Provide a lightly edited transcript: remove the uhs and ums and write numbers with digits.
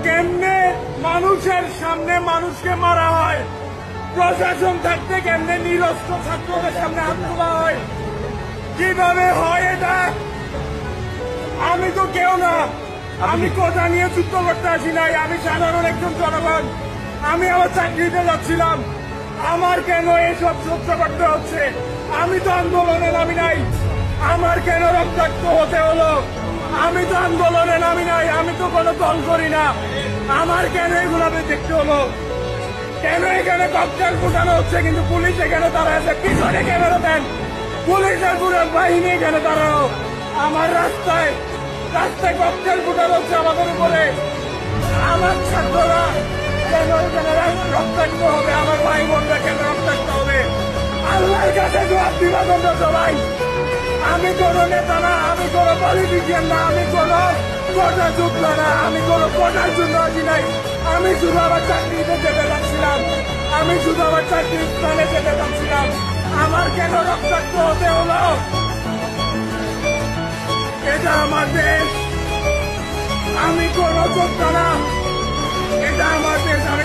কেমনে মানুষের সামনে মানুষকে মারা হয়, প্রশাসন থাকতে কেমনে নিরস্ত্র ছাত্রদের সামনে হাত তোলা হয়, কিভাবে হয় এটা? আমি তো কেউ না, আমি কোথা নিয়ে যুদ্ধ করতে আসি নাই, আমি সাধারণ একজন জনগণ। আমি আমার চাকরিতে যাচ্ছিলাম, আমার কেন এসব সহ্য করতে হচ্ছে? আমি তো আন্দোলনে নামি নাই, আমার কেন রক্তাক্ত হতে হলো? আমি তো আন্দোলনে নামি নাই, আমি তো কোনো দল করি না, আমার কেন এগুলো দেখতে হলো? কেন এখানে ককটেল ফুটানো হচ্ছে কিন্তু পুলিশ এখানে দাঁড়ায় আছে? পিছনে ক্যামেরা দেন, পুলিশের পুরো বাহিনী এখানে দাঁড়ানো। আমার রাস্তায় রাস্তায় ককটেল ফুটানো হচ্ছে আমাদের উপরে। আমার ছাত্ররা কেন এখানে রক্তাক্ত হবে? আমার ভাই বোনরা কেন রক্তাক্ত হবে? আল্লাহর কাছে জবাব দিবা তোমরা সবাই। আমি কোন নেতা না, আমি কোন পলিটিশিয়ান না, আমি কোন কোটা যুক্ত না, আমি কোন কোটার জন্য আসি নাই। আমি শুধু আমার চাকরিতে যেতে যাচ্ছিলাম, আমি শুধু আমার চাকরির স্থানে যেতে যাচ্ছিলাম। আমার কেন রক্তাক্ত হতে হলো? এটা আমার দেশ, আমি কোন যোদ্ধা না, এটা আমার দেশ। আমি